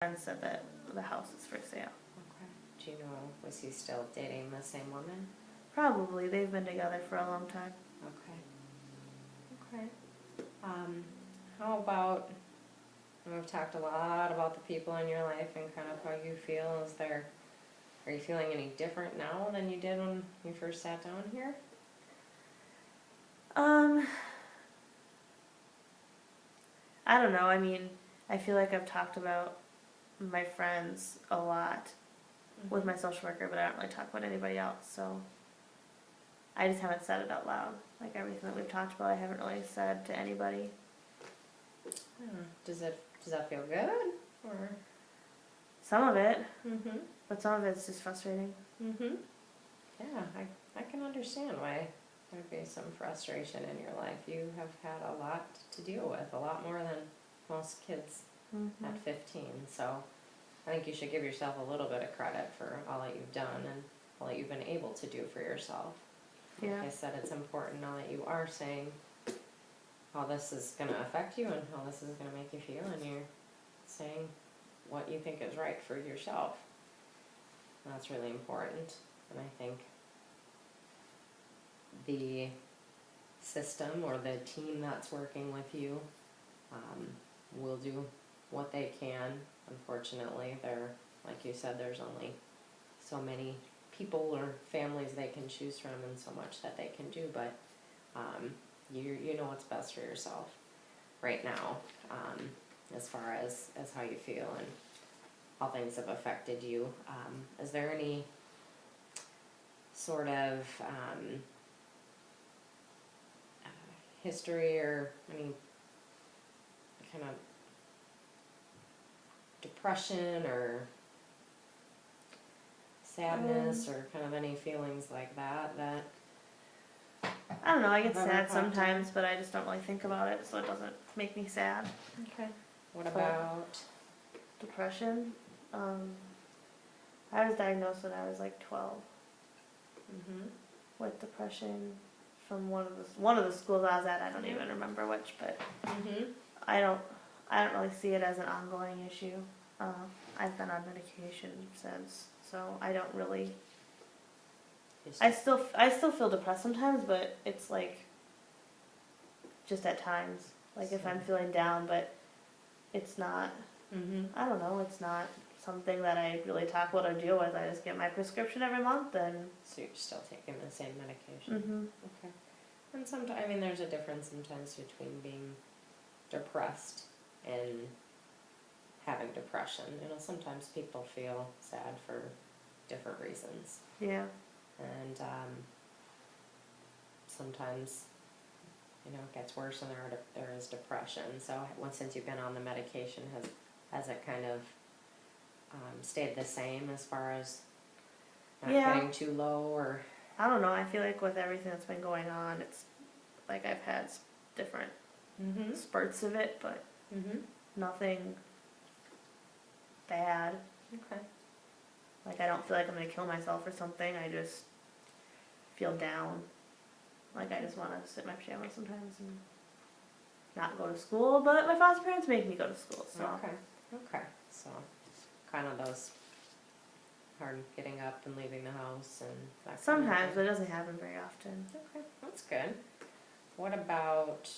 and said that the house is for sale. Okay. Do you know, was he still dating the same woman? Probably. They've been together for a long time. Okay. Okay. How about, we've talked a lot about the people in your life and kind of how you feel. Are you feeling any different now than you did when you first sat down here? I don't know. I mean, I feel like I've talked about my friends a lot with my social worker, but I don't really talk about anybody else, so I just haven't said it out loud. Like everything that we've talked about, I haven't really said to anybody. Does that feel good? Or Some of it, but some of it's just frustrating. Yeah, I can understand why there'd be some frustration in your life. You have had a lot to deal with, a lot more than most kids at 15. So I think you should give yourself a little bit of credit for all that you've done and all that you've been able to do for yourself. Yeah. Like I said, it's important now that you are saying how this is going to affect you and how this is going to make you feel, and you're saying what you think is right for yourself. And that's really important. And I think the system or the team that's working with you will do what they can. Unfortunately, like you said, there's only so many people or families they can choose from and so much that they can do, but you know what's best for yourself right now, as far as how you feel and how things have affected you. Is there any sort of history or any kind of depression or sadness or kind of any feelings like that I don't know, I get Have ever sad popped in? sometimes, but I just don't really think about it, so it doesn't make me sad. Okay. What about Depression? I was diagnosed when I was like 12 with depression from one of the schools I was at. I don't even remember which, but I don't really see it as an ongoing issue. I've been on medication since, so I don't really. I still feel depressed sometimes, but it's like just at times. Like if I'm feeling down, but it's not. I don't know. It's not something that I really talk about or deal with. I just get my prescription every month, and. So you're still taking the same medication? Okay. And sometimes, I mean, there's a difference sometimes between being depressed and having depression. You know, sometimes people feel sad for different reasons. Yeah. And sometimes, you know, it gets worse and there is depression. So since you've been on the medication, has it kind of stayed the same as far as not getting too low? Or I don't know. I feel like with everything that's been going on, it's like I've had different spurts of it, but nothing bad. Okay. Like I don't feel like I'm gonna kill myself or something. I just feel down. Like I just want to sit in my pajamas sometimes and not go to school. But my foster parents make me go to school. So Okay. So kind of those hard getting up and leaving the house and that. Sometimes, but it doesn't happen very often. Okay, that's good. What about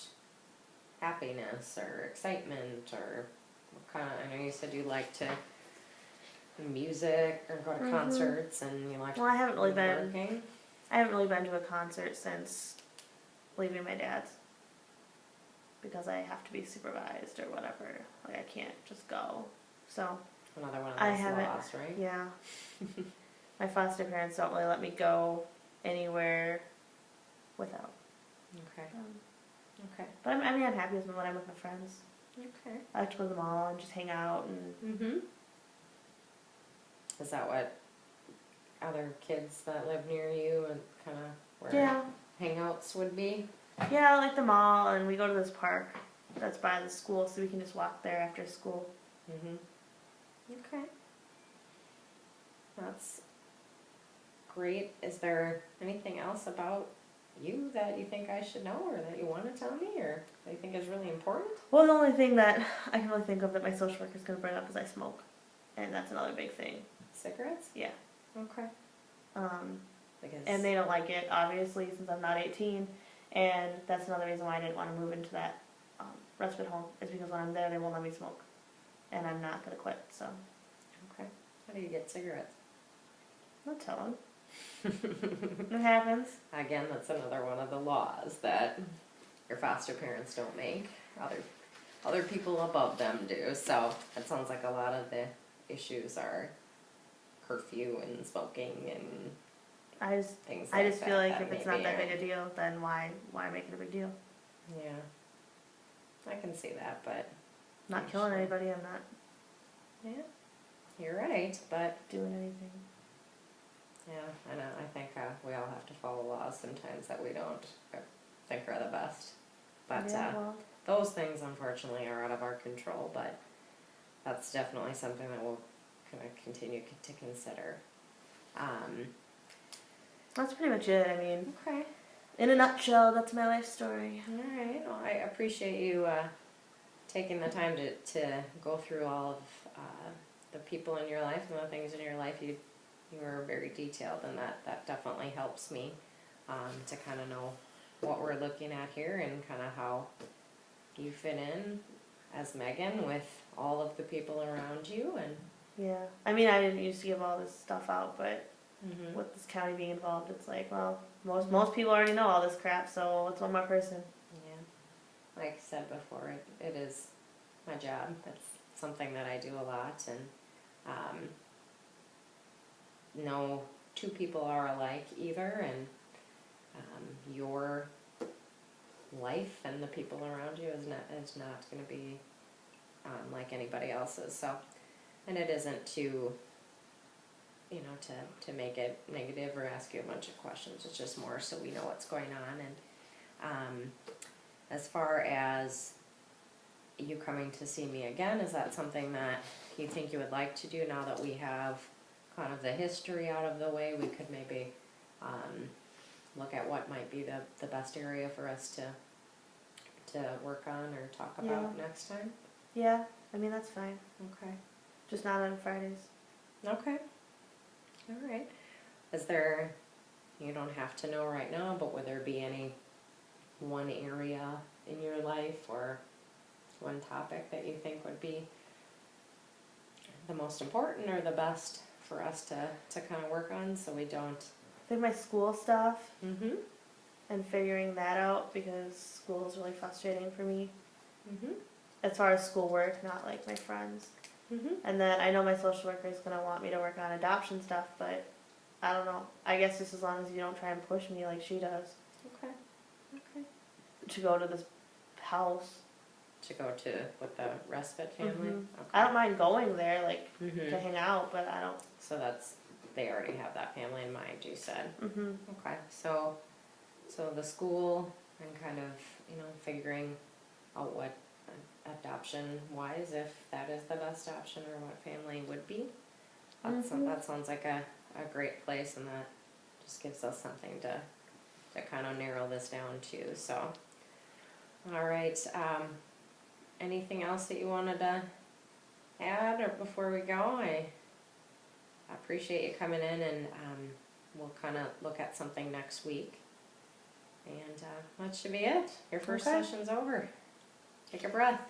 happiness or excitement or what kind of? I know you said you like to music or go to concerts, and you like. Well, I haven't really been. Working. I haven't really been to a concert since leaving my dad's, because I have to be supervised or whatever. Like I can't just go. So. Another one of those laws, right? Yeah. My foster parents don't really let me go anywhere without. Okay. Okay. But I'm happy when I'm with my friends. Okay. I like to go to the mall and just hang out and. Is that what other kids that live near you and kind of where hangouts would be? Yeah, I like the mall, and we go to this park that's by the school, so we can just walk there after school. Okay. That's great. Is there anything else about you that you think I should know, or that you want to tell me, or that you think is really important? Well, the only thing that I can really think of that my social worker is going to bring up is I smoke. and that's another big thing. Cigarettes? Yeah. Okay. Because And they don't like it, obviously, since I'm not 18, and that's another reason why I didn't want to move into that respite home, is because when I'm there, they won't let me smoke, and I'm not going to quit, so. okay. How do you get cigarettes? I'll tell them. It happens. Again, that's another one of the laws that your foster parents don't make. Other people above them do. So it sounds like a lot of the issues are curfew and smoking and I just things like that. I just feel like that if it's maybe not that big aren't- a deal, then why make it a big deal? Yeah. I can see that, but I'm not killing Actually. anybody, I'm not yeah, you're right. But doing anything. yeah, I think we all have to follow laws sometimes that we don't think are the best. But Yeah, well, those things, unfortunately, are out of our control, but that's definitely something that we'll kind of continue to consider. that's pretty much it. I mean, Okay. in a nutshell, that's my life story. All right. Well, I appreciate you taking the time to go through all of the people in your life and the things in your life. You were very detailed, and that definitely helps me to kind of know what we're looking at here and kind of how you fit in as Megan with all of the people around you. And Yeah. I mean, I didn't used to give all this stuff out, but mm-hmm. with this county being involved, it's like, well, most people already know all this crap, so it's one more person. Yeah, like I said before, it is my job. It's something that I do a lot, and no two people are alike either, and your life and the people around you is not going to be like anybody else's. So, and it isn't to to make it negative or ask you a bunch of questions. It's just more so we know what's going on. And as far as you coming to see me again, is that something that you think you would like to do now that we have kind of the history out of the way? We could maybe look at what might be the best area for us to work on or talk about next time. Yeah, I mean, that's fine. Okay. Just not on Fridays. Okay. All right. Is there, you don't have to know right now, but would there be any one area in your life or one topic that you think would be the most important or the best for us to kind of work on so we don't... I think my school stuff Mm-hmm. and figuring that out, because school is really frustrating for me. Mm-hmm. As far as schoolwork, not like my friends. Mm-hmm. And then I know my social worker is going to want me to work on adoption stuff, but I don't know. I guess just as long as you don't try and push me like she does Okay. Okay. to go to this house. To go to with the respite family? Mhm. Okay. I don't mind going there, like, Mm-hmm. to hang out, but I don't. So they already have that family in mind, you said. Mm-hmm. Okay, so the school and kind of, figuring out what adoption wise, if that is the best option or what family would be. That sounds like a great place, and that just gives us something to kind of narrow this down to. So, all right, anything else that you wanted to add or before we go? I appreciate you coming in, and we'll kind of look at something next week. And that should be it. Your first Okay. session's over. Take a breath.